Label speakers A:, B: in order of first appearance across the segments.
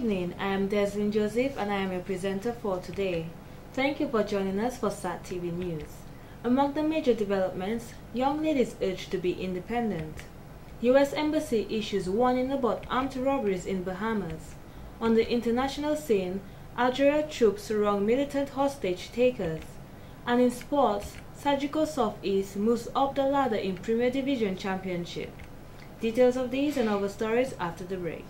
A: evening, I am Deslin Joseph and I am your presenter for today. Thank you for joining us for SAT TV News. Among the major developments, young ladies urged to be independent. U.S. Embassy issues warning about armed robberies in Bahamas. On the international scene, Algeria troops surround militant hostage takers. And in sports, Surgical Southeast moves up the ladder in Premier Division Championship. Details of these and other stories after the break.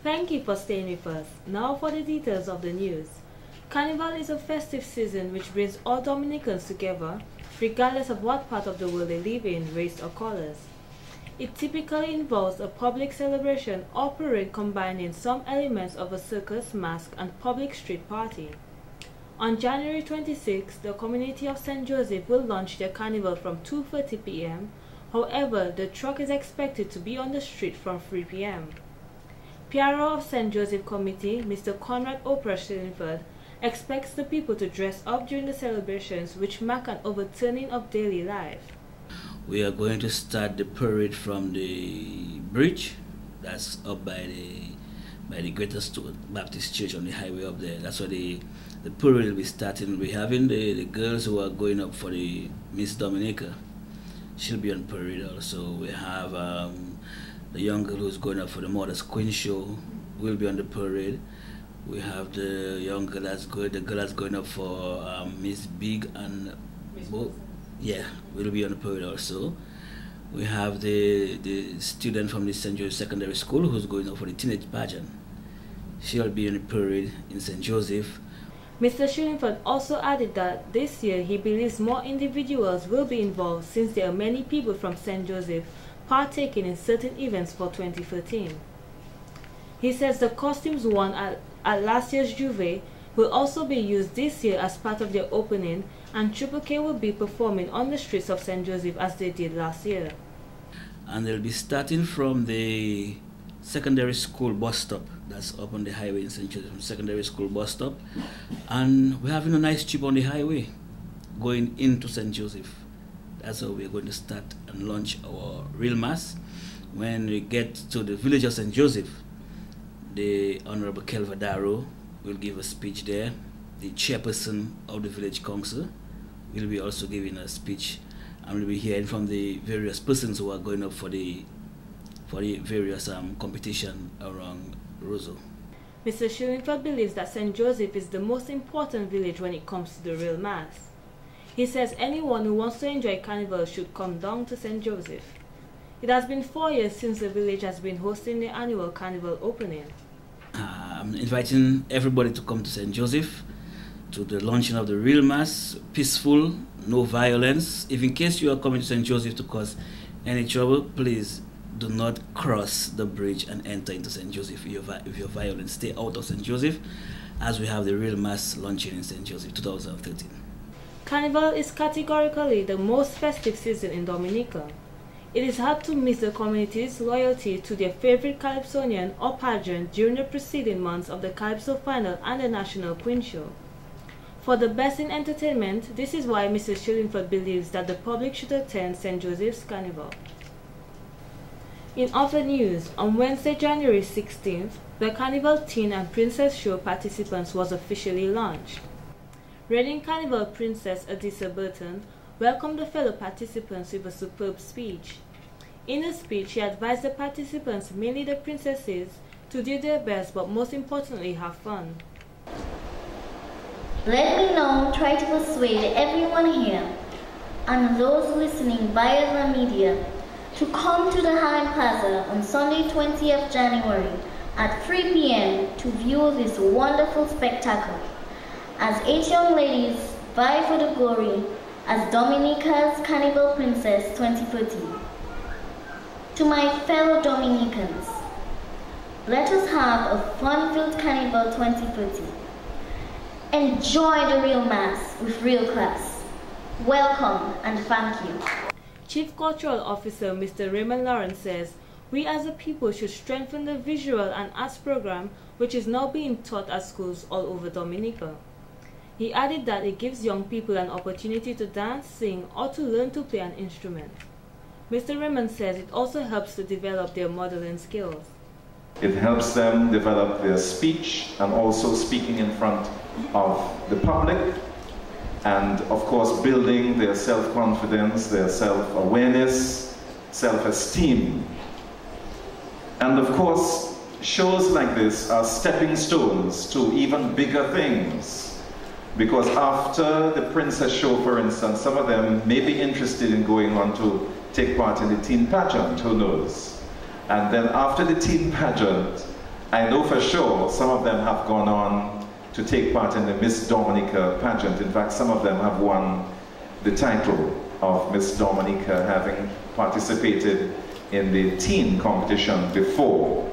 A: Thank you for staying with us. Now for the details of the news. Carnival is a festive season which brings all Dominicans together, regardless of what part of the world they live in, race or colors. It typically involves a public celebration or parade combining some elements of a circus, mask, and public street party. On January 26, the community of St. Joseph will launch their carnival from 2:30 p.m. However, the truck is expected to be on the street from 3 p.m. PRO of St. Joseph Committee, Mr. Conrad Oprah-Shillingford, expects the people to dress up during the celebrations which mark an overturning of daily life.
B: We are going to start the parade from the bridge that's up by the Greater Baptist Church on the highway up there. That's where the parade will be starting. We're having the girls who are going up for the Miss Dominica. She'll be on parade also. We have the young girl who's going up for the Mother's Queen show will be on the parade. We have the young girl the girl that's going up for Miss Big and yeah, will be on the parade also. We have the student from the St. Joseph Secondary School who's going up for the teenage pageant. She'll be on the parade in St. Joseph.
A: Mr. Shillingford also added that this year he believes more individuals will be involved since there are many people from St. Joseph partaking in certain events for 2013. He says the costumes worn at last year's Juve will also be used this year as part of their opening, and Triple K will be performing on the streets of St. Joseph as they did last year.
B: And they'll be starting from the secondary school bus stop that's up on the highway in St. Joseph, secondary school bus stop. And we're having a nice trip on the highway going into St. Joseph. That's how we're going to start and launch our real mass. When we get to the village of St. Joseph, the Honorable Kelvadaro will give a speech there. The chairperson of the village council will be also giving a speech, and we'll be hearing from the various persons who are going up for the various competition around Roseau.
A: Mr. Shillingford believes that St. Joseph is the most important village when it comes to the real mass. He says anyone who wants to enjoy Carnival should come down to St. Joseph. It has been 4 years since the village has been hosting the annual Carnival opening.
B: I'm inviting everybody to come to St. Joseph to the launching of the real mass, peaceful, no violence. If in case you are coming to St. Joseph to cause any trouble, please do not cross the bridge and enter into St. Joseph. If you're violent, stay out of St. Joseph as we have the real mass launching in St. Joseph 2013.
A: Carnival is categorically the most festive season in Dominica. It is hard to miss the community's loyalty to their favorite calypsonian or pageant during the preceding months of the Calypso Final and the National Queen Show. For the best in entertainment, this is why Mr. Shillingford believes that the public should attend St. Joseph's Carnival. In other news, on Wednesday, January 16th, the Carnival Teen and Princess Show participants was officially launched. Reading Carnival Princess Adisa Burton welcomed the fellow participants with a superb speech. In her speech, she advised the participants, mainly the princesses, to do their best but most importantly have fun.
C: Let me now try to persuade everyone here and those listening via the media to come to the Highland Plaza on Sunday 20th January at 3 p.m. to view this wonderful spectacle as 8 young ladies vie for the glory as Dominica's Carnival Princess 2013. To my fellow Dominicans, let us have a fun-filled Carnival 2013. Enjoy the real mass with real class. Welcome and thank you.
A: Chief Cultural Officer Mr. Raymond Lawrence says, "We as a people should strengthen the visual and arts program which is now being taught at schools all over Dominica." He added that it gives young people an opportunity to dance, sing, or to learn to play an instrument. Mr. Raymond says it also helps to develop their modeling skills.
D: It helps them develop their speech and also speaking in front of the public, and of course building their self-confidence, their self-awareness, self-esteem. And of course, shows like this are stepping stones to even bigger things. Because after the Princess show, for instance, some of them may be interested in going on to take part in the teen pageant, who knows? And then after the teen pageant, I know for sure some of them have gone on to take part in the Miss Dominica pageant. In fact, some of them have won the title of Miss Dominica, having participated in the teen competition before.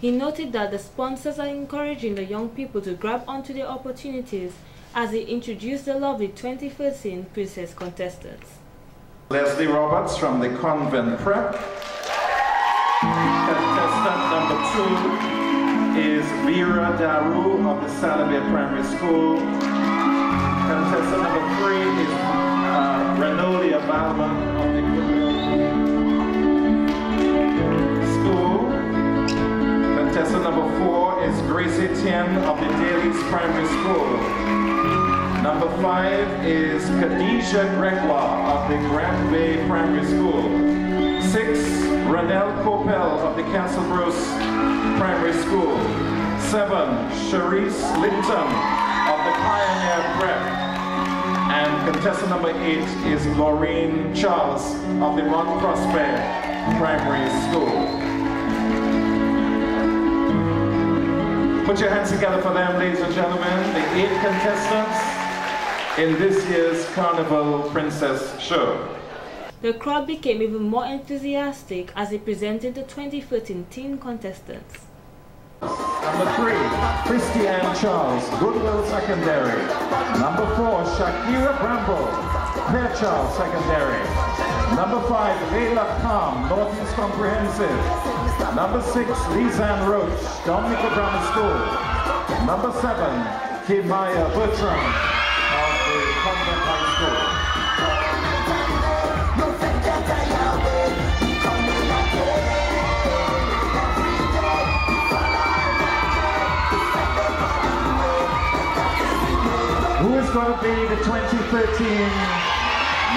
A: He noted that the sponsors are encouraging the young people to grab onto their opportunities as he introduced the lovely 2013 Princess contestants.
D: Leslie Roberts from the Convent Prep. Contestant number 2 is Vera Daru of the Salabia Primary School. Contestant number 3 is Renolia Balman of the School. Contestant number 4 is Gracie Tien of the Dailies Primary School. Number 5 is Khadija Gregoire of the Grand Bay Primary School. 6, Ranel Copel of the Castle Bruce Primary School. 7, Charisse Linton of the Pioneer Prep. And contestant number 8 is Laureen Charles of the Ron Prosper Primary School. Put your hands together for them, ladies and gentlemen, the 8 contestants in this year's Carnival Princess show.
A: The crowd became even more enthusiastic as he presented the 2013 teen contestants.
D: Number 3, Christiane Charles, Goodwill Secondary. Number 4, Shakira Bramble, Claire Charles Secondary. Number 5, Leila Kam, Northeast Comprehensive. Number 6, Lizanne Roach, Dominica Grammar School. Number 7, Kimaya Bertram of the Convent High School. Who is going to be the 2013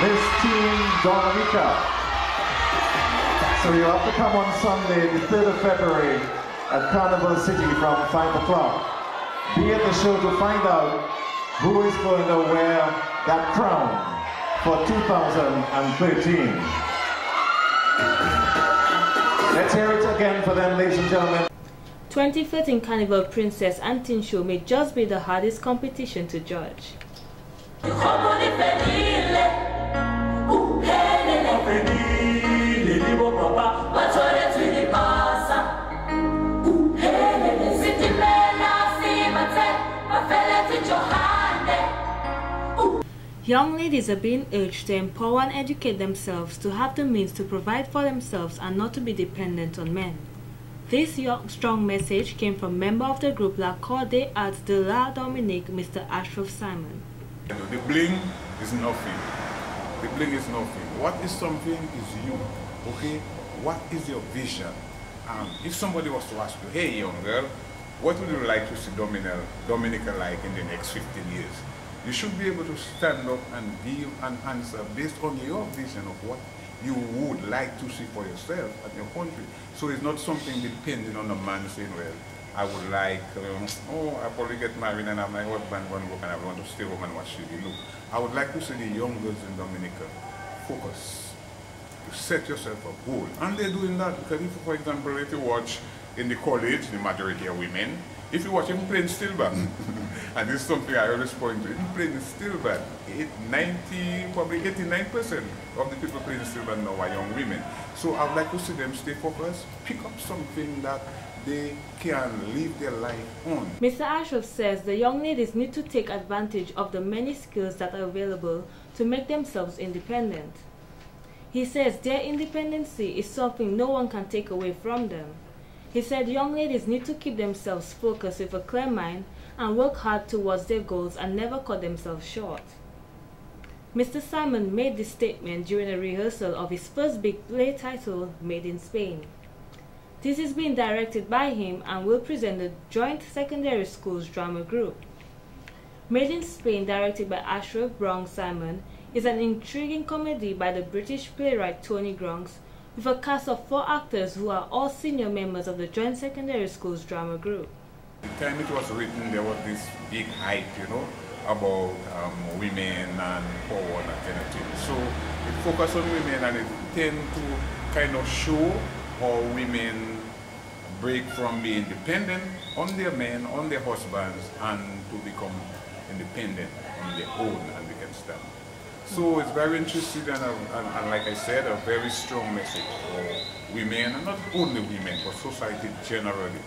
D: Miss Teen Dominica? So you have to come on Sunday, the 3rd of February at Carnival City from 5 o'clock. Be at the show to find out who is going to wear that crown for 2013. Let's hear it again for them, ladies and gentlemen.
A: 2013 Carnival Princess and Teen Show may just be the hardest competition to judge. Young ladies are being urged to empower and educate themselves to have the means to provide for themselves and not to be dependent on men. This young, strong message came from member of the group La Cour des Arts de la Dominique, Mr. Ashraf Simon.
E: The bling is nothing. The bling is nothing. What is something is you, okay? What is your vision? If somebody was to ask you, hey young girl, what would you like to see Dominica like in the next 15 years? You should be able to stand up and give an answer based on your vision of what you would like to see for yourself and your country. So it's not something depending on a man saying, well, I would like, I probably get married and have my husband going to work and I want to stay home and watch TV. Look, I would like to see the young girls in Dominica focus, to set yourself a goal. And they're doing that because if, for example, if you watch in the college, the majority are women. If you watch him playing steel band, and this is something I always point to, him playing steel band, 89% of the people playing steel band now are young women. So I would like to see them stay focused, pick up something that they can live their life on.
A: Mr. Ashraf says the young ladies need to take advantage of the many skills that are available to make themselves independent. He says their independency is something no one can take away from them. He said young ladies need to keep themselves focused with a clear mind and work hard towards their goals and never cut themselves short. Mr. Simon made this statement during a rehearsal of his first big play titled Made in Spain. This is being directed by him and will present the Joint Secondary Schools Drama Group. Made in Spain, directed by Ashraf Brown Simon, is an intriguing comedy by the British playwright Tony Grunks, with a cast of 4 actors who are all senior members of the Joint Secondary Schools Drama Group.
E: The time it was written, there was this big hype, about women and power and that kind of thing. So it focused on women and it tended to kind of show how women break from being dependent on their men, on their husbands, and to become independent on their own and they can stand. So it's very interesting and like I said, a very strong message for women, and not only women, but society generally,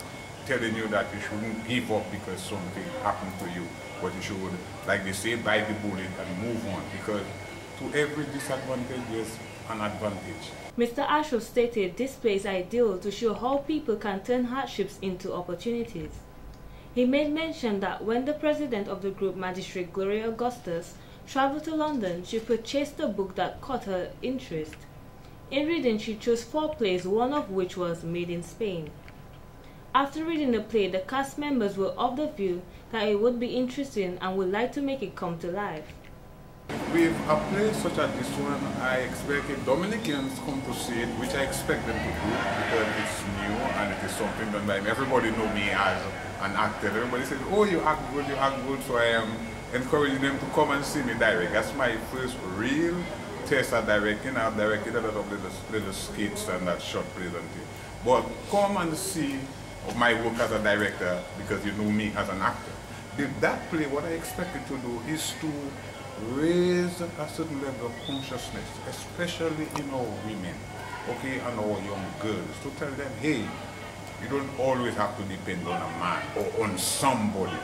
E: telling you that you shouldn't give up because something happened to you, but you should, like they say, bite the bullet and move on, because to every disadvantage there's an advantage.
A: Mr. Ashraf stated this play is ideal to show how people can turn hardships into opportunities. He made mention that when the president of the group, Magistrate Gloria Augustus, traveled to London, she purchased a book that caught her interest. In reading, she chose 4 plays, one of which was Made in Spain. After reading the play, the cast members were of the view that it would be interesting and would like to make it come to life.
E: With a play such as this one, I expect if Dominicans come to see it, which I expect them to do because it's new and it is something done by me. Everybody know me as an actor. Everybody says, oh, you act good, so I am encouraging them to come and see me direct. That's my first real test at directing. I've directed a lot of little skits and that short plays and things. But come and see my work as a director because you know me as an actor. With that play, what I expected to do is to raise a certain level of consciousness, especially in our women, okay, and our young girls, to tell them, hey, you don't always have to depend on a man or on somebody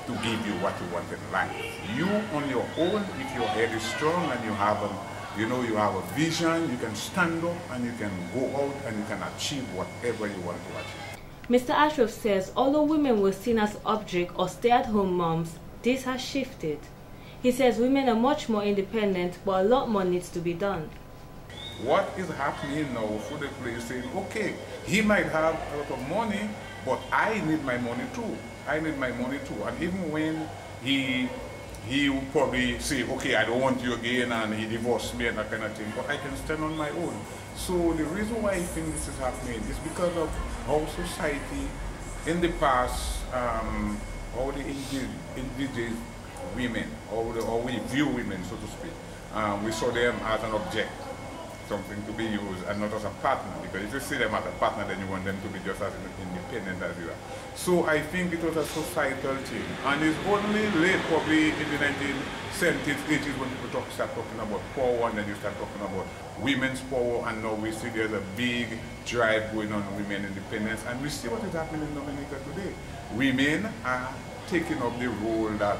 E: to give you what you want in life. You on your own, if your head is strong and you have a vision, you can stand up and you can go out and you can achieve whatever you want to achieve.
A: Mr. Ashraf says although women were seen as object or stay-at-home moms, this has shifted. He says women are much more independent, but a lot more needs to be done.
E: What is happening now for the place saying, okay, he might have a lot of money, but I need my money too. I need my money too. And even when he will probably say, okay, I don't want you again, and he divorced me and that kind of thing, but I can stand on my own. So the reason why I think this is happening is because of how society in the past, how they engage women, or we view women, so to speak. We saw them as an object, something to be used, and not as a partner, because if you see them as a partner, then you want them to be just as independent as you are. So I think it was a societal thing, and it's only late, probably in the 1970s, 80s, when people start talking about power, and then you start talking about women's power, and now we see there's a big drive going on women independence, and we see what is happening in Dominica today. Women are taking up the role that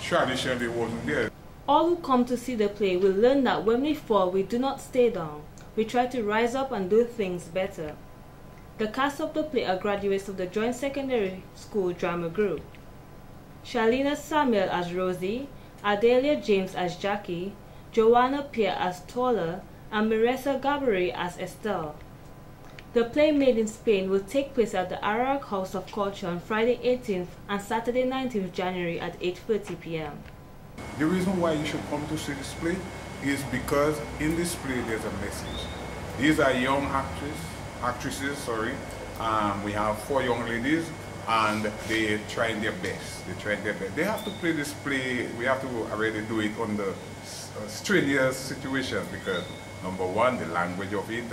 E: traditionally wasn't there.
A: All who come to see the play will learn that when we fall, we do not stay down. We try to rise up and do things better. The cast of the play are graduates of the Joint Secondary School Drama Group. Shalina Samuel as Rosie, Adelia James as Jackie, Joanna Pierre as Tola, and Marissa Gabri as Estelle. The play Made in Spain will take place at the Arak House of Culture on Friday 18th and Saturday 19th January at 8:30 p.m.
E: The reason why you should come to see this play is because in this play there's a message. These are young actresses. We have 4 young ladies and they're trying their best. They have to play this play. We have to already do it under strenuous situations because number one, the language of it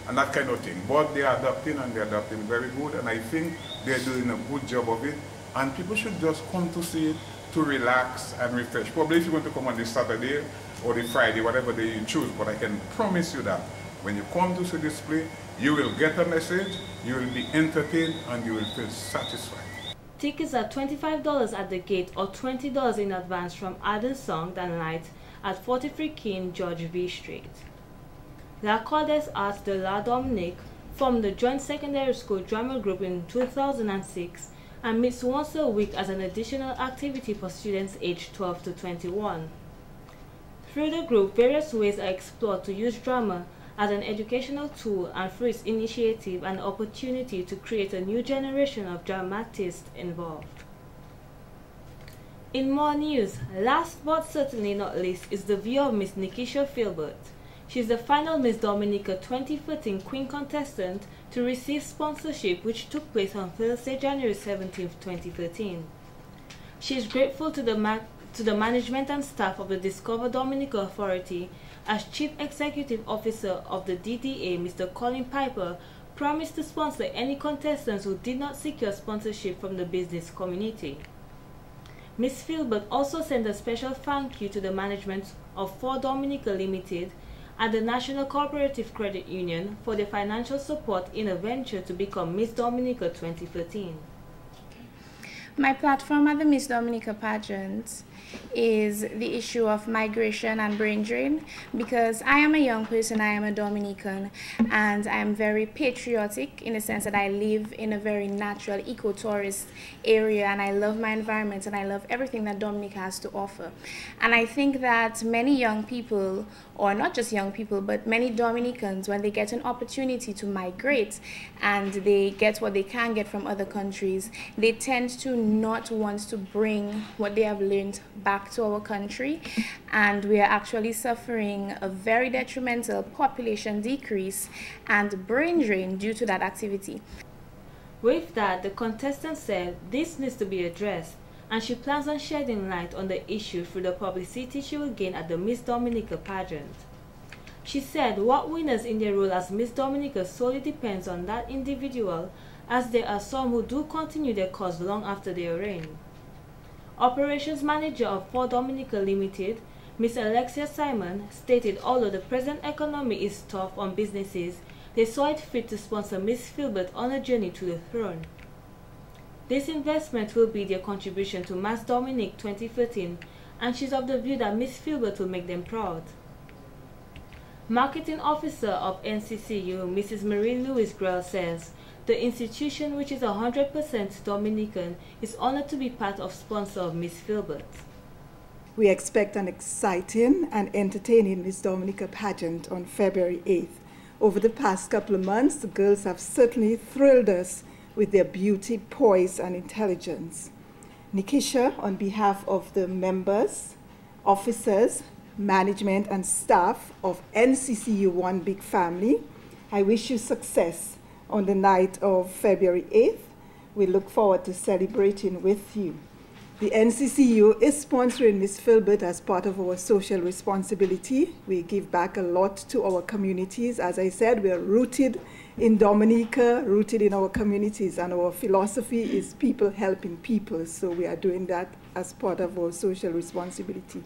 E: and that kind of thing. But they're adapting and they're adapting very good, and I think they're doing a good job of it. And people should just come to see it to relax and refresh. Probably if you want to come on this Saturday or the Friday, whatever day you choose, but I can promise you that when you come to see this play, you will get a message, you will be entertained, and you will feel satisfied.
A: Tickets are $25 at the gate or $20 in advance from Adden Song and Light at 43 King George V Street. Lacordes Arts de la Dominique formed the Joint Secondary School Drama Group in 2006 and meets once a week as an additional activity for students aged 12 to 21. Through the group, various ways are explored to use drama as an educational tool and through its initiative an opportunity to create a new generation of dramatists involved. In more news, last but certainly not least is the view of Miss Nikisha Filbert. She is the final Miss Dominica 2013 Queen contestant to receive sponsorship, which took place on Thursday, January 17, 2013. She is grateful to the management and staff of the Discover Dominica Authority as Chief Executive Officer of the DDA, Mr. Colin Piper, promised to sponsor any contestants who did not secure sponsorship from the business community. Ms. Filbert also sent a special thank you to the management of 4 Dominica Limited and the National Cooperative Credit Union for their financial support in a venture to become Miss Dominica 2013.
F: My platform at the Miss Dominica pageant is the issue of migration and brain drain, because I am a young person, I am a Dominican, and I am very patriotic in the sense that I live in a very natural eco-tourist area, and I love my environment and I love everything that Dominica has to offer. And I think that many young people, or not just young people, but many Dominicans, when they get an opportunity to migrate and they get what they can get from other countries, they tend to not want to bring what they have learned back to our country, and we are actually suffering a very detrimental population decrease and brain drain due to that activity.
A: With that, the contestant said this needs to be addressed, and she plans on shedding light on the issue through the publicity she will gain at the Miss Dominica pageant. She said what winners in their role as Miss Dominica solely depends on that individual, as there are some who do continue their cause long after their reign. Operations Manager of 4 Dominica Limited, Ms. Alexia Simon, stated although the present economy is tough on businesses, they saw it fit to sponsor Ms. Filbert on a journey to the throne. This investment will be their contribution to Miss Dominic 2013, and she's of the view that Ms. Filbert will make them proud. Marketing Officer of NCCU, Mrs. Marie-Louise Grell, says, the institution, which is 100% Dominican, is honored to be part of sponsor of Miss Filbert.
G: We expect an exciting and entertaining Miss Dominica pageant on February 8th. Over the past couple of months, the girls have certainly thrilled us with their beauty, poise, and intelligence. Nikisha, on behalf of the members, officers, management, and staff of NCCU One Big Family, I wish you success on the night of February 8th. We look forward to celebrating with you. The NCCU is sponsoring Miss Filbert as part of our social responsibility. We give back a lot to our communities. As I said, we are rooted in Dominica, rooted in our communities, and our philosophy is people helping people. So we are doing that as part of our social responsibility.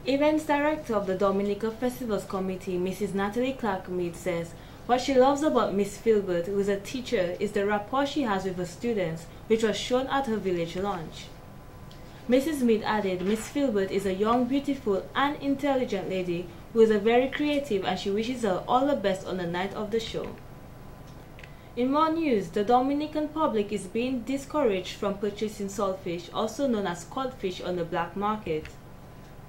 A: Events Director of the Dominica Festivals Committee, Mrs. Natalie Clark-Mead, says what she loves about Miss Filbert, who is a teacher, is the rapport she has with her students, which was shown at her village launch. Mrs. Mead added, Miss Filbert is a young, beautiful, and intelligent lady who is very creative, and she wishes her all the best on the night of the show. In more news, the Dominican public is being discouraged from purchasing saltfish, also known as codfish, on the black market.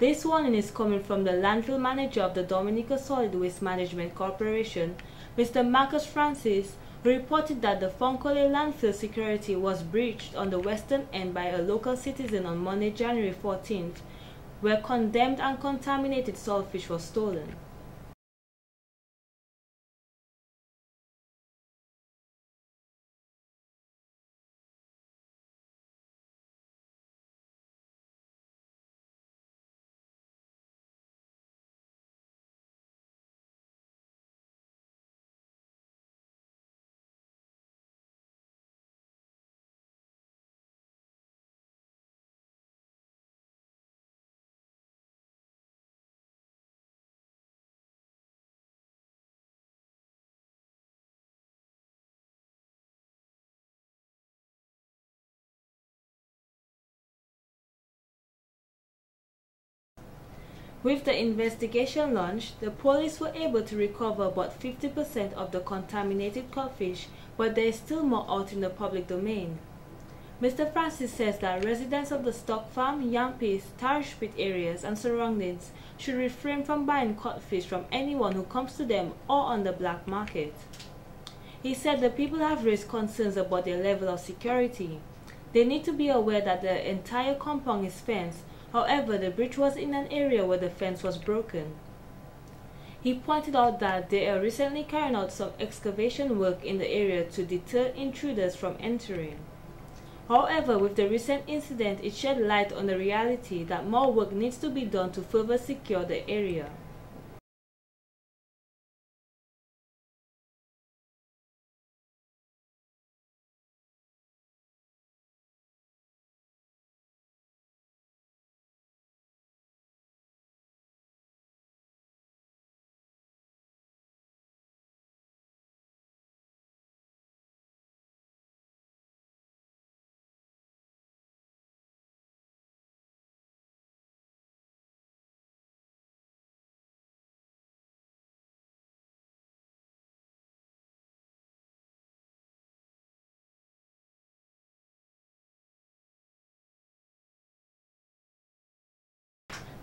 A: This warning is coming from the landfill manager of the Dominica Solid Waste Management Corporation, Mr. Marcus Francis, who reported that the Foncole landfill security was breached on the western end by a local citizen on Monday, January 14th, where condemned and contaminated saltfish was stolen. With the investigation launched, the police were able to recover about 50% of the contaminated codfish, but there is still more out in the public domain. Mr. Francis says that residents of the Stock Farm, Yampis, Tarish Pit areas and surroundings should refrain from buying codfish from anyone who comes to them or on the black market. He said the people have raised concerns about their level of security. They need to be aware that the entire compound is fenced. However, the bridge was in an area where the fence was broken. He pointed out that they are recently carrying out some excavation work in the area to deter intruders from entering. However, with the recent incident, it shed light on the reality that more work needs to be done to further secure the area.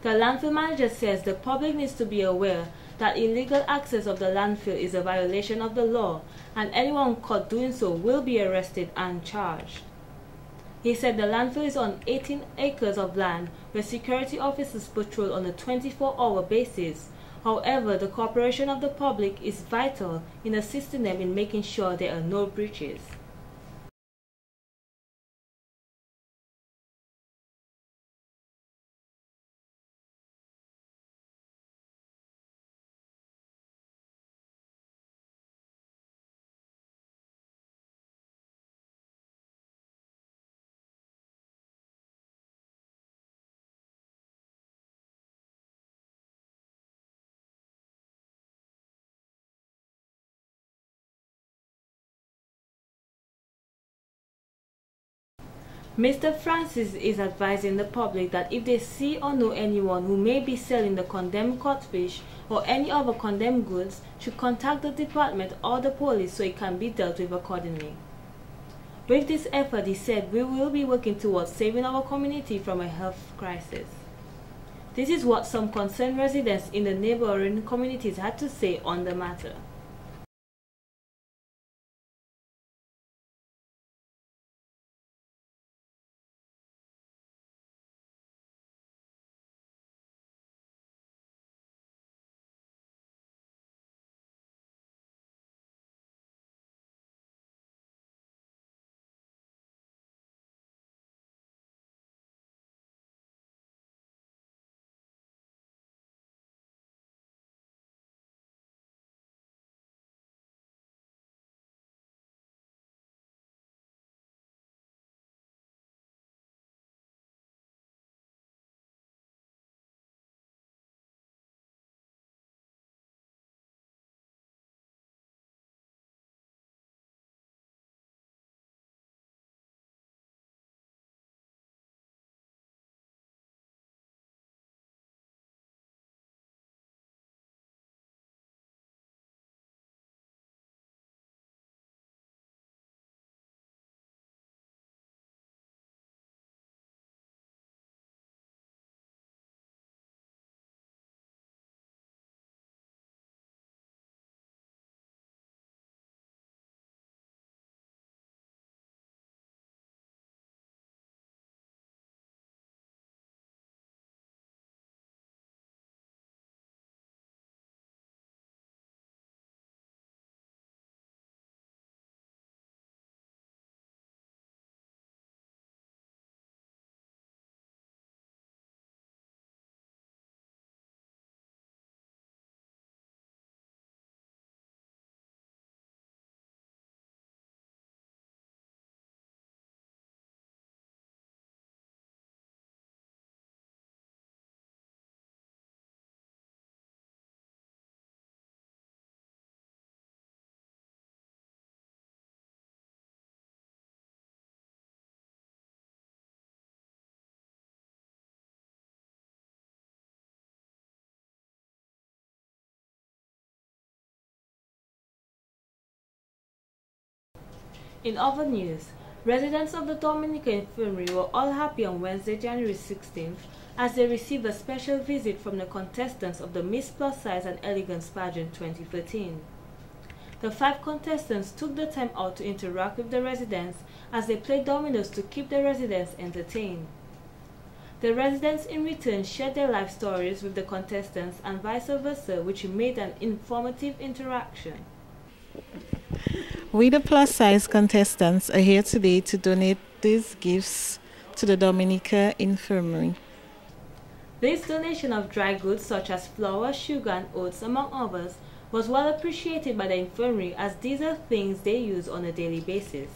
A: The landfill manager says the public needs to be aware that illegal access of the landfill is a violation of the law, and anyone caught doing so will be arrested and charged. He said the landfill is on 18 acres of land where security officers patrol on a 24-hour basis. However, the cooperation of the public is vital in assisting them in making sure there are no breaches. Mr. Francis is advising the public that if they see or know anyone who may be selling the condemned codfish or any other condemned goods, should contact the department or the police so it can be dealt with accordingly. With this effort, he said, we will be working towards saving our community from a health crisis. This is what some concerned residents in the neighboring communities had to say on the matter. In other news, residents of the Dominica Infirmary were all happy on Wednesday, January 16th, as they received a special visit from the contestants of the Miss Plus Size and Elegance Pageant 2013. The 5 contestants took the time out to interact with the residents as they played dominoes to keep the residents entertained. The residents in return shared their life stories with the contestants and vice versa, which made an informative interaction.
H: We, the plus-size contestants, are here today to donate these gifts to the Dominica Infirmary.
A: This donation of dry goods such as flour, sugar and oats, among others, was well appreciated by the infirmary as these are things they use on a daily basis.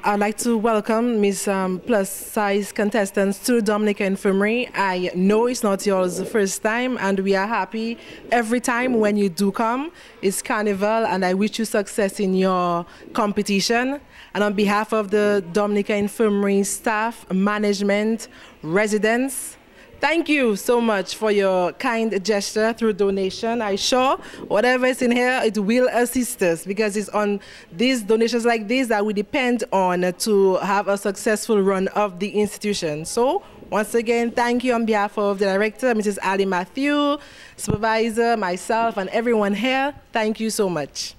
I: I'd like to welcome Miss Plus Size contestants to Dominica Infirmary. I know it's not yours the first time, and we are happy every time when you do come. It's Carnival, and I wish you success in your competition. And on behalf of the Dominica Infirmary staff, management, residents, thank you so much for your kind gesture through donation. I'm sure whatever is in here, it will assist us because it's on these donations like this that we depend on to have a successful run of the institution. So once again, thank you on behalf of the director, Mrs. Ali Matthew, supervisor, myself, and everyone here. Thank you so much.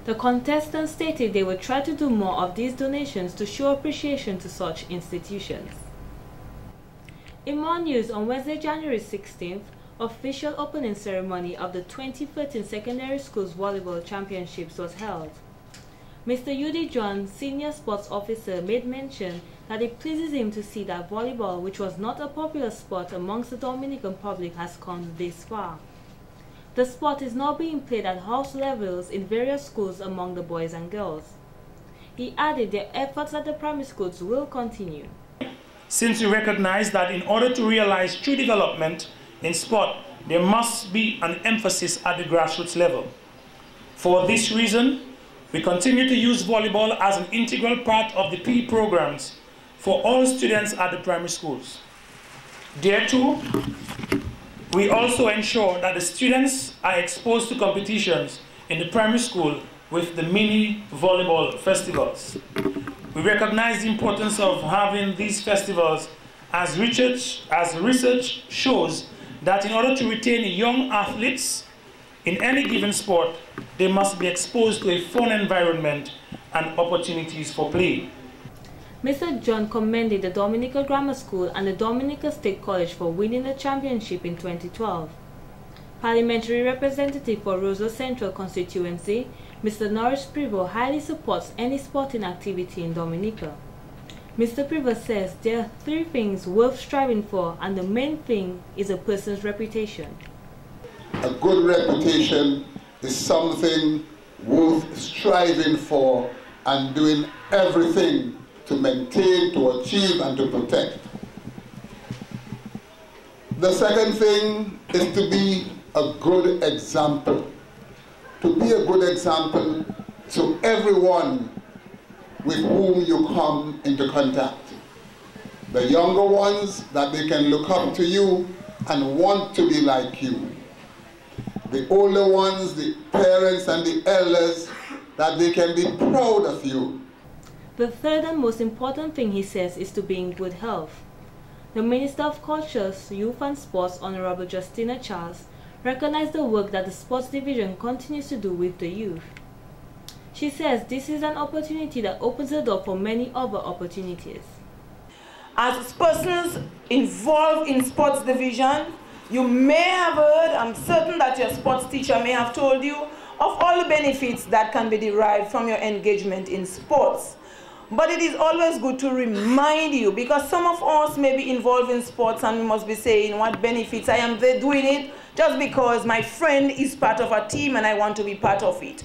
A: The contestants stated they would try to do more of these donations to show appreciation to such institutions. In more news, on Wednesday, January 16th, official opening ceremony of the 2013 Secondary Schools Volleyball Championships was held. Mr. U.D. John, Senior Sports Officer, made mention that it pleases him to see that volleyball, which was not a popular sport amongst the Dominican public, has come this far. The sport is now being played at house levels in various schools among the boys and girls. He added their efforts at the primary schools will continue.
J: Since we recognize that in order to realize true development in sport, there must be an emphasis at the grassroots level. For this reason, we continue to use volleyball as an integral part of the PE programs for all students at the primary schools. Thereto, we also ensure that the students are exposed to competitions in the primary school with the mini volleyball festivals. We recognize the importance of having these festivals as research shows that in order to retain young athletes in any given sport, they must be exposed to a fun environment and opportunities for play.
A: Mr. John commended the Dominica Grammar School and the Dominica State College for winning the championship in 2012. Parliamentary representative for Roseau Central constituency, Mr. Norris Privo, highly supports any sporting activity in Dominica. Mr. Privo says there are 3 things worth striving for, and the main thing is a person's reputation.
K: A good reputation is something worth striving for and doing everything to maintain, to achieve, and to protect. The second thing is to be a good example. To be a good example to everyone with whom you come into contact. The younger ones, that they can look up to you and want to be like you. The older ones, the parents and the elders, that they can be proud of you.
A: The third and most important thing, he says, is to be in good health. The Minister of Culture, Youth and Sports, Honorable Justina Charles, recognized the work that the Sports Division continues to do with the youth. She says this is an opportunity that opens the door for many other opportunities.
L: As persons involved in Sports Division, you may have heard, I'm certain that your sports teacher may have told you, of all the benefits that can be derived from your engagement in sports. But it is always good to remind you, because some of us may be involved in sports and we must be saying, what benefits? I am there doing it just because my friend is part of a team and I want to be part of it.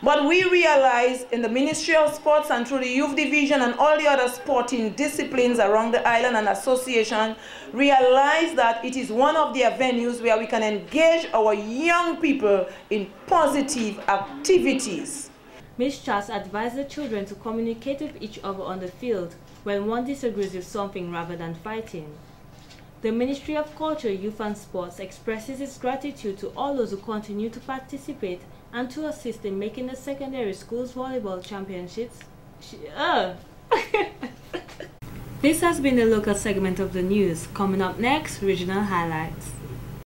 L: But we realize in the Ministry of Sports and through the Youth Division and all the other sporting disciplines around the island and association, realize that it is one of their venues where we can engage our young people in positive activities.
A: Ms. Charles advised the children to communicate with each other on the field when one disagrees with something rather than fighting. The Ministry of Culture, Youth and Sports expresses its gratitude to all those who continue to participate and to assist in making the secondary schools volleyball championships This has been the local segment of the news. Coming up next, regional highlights.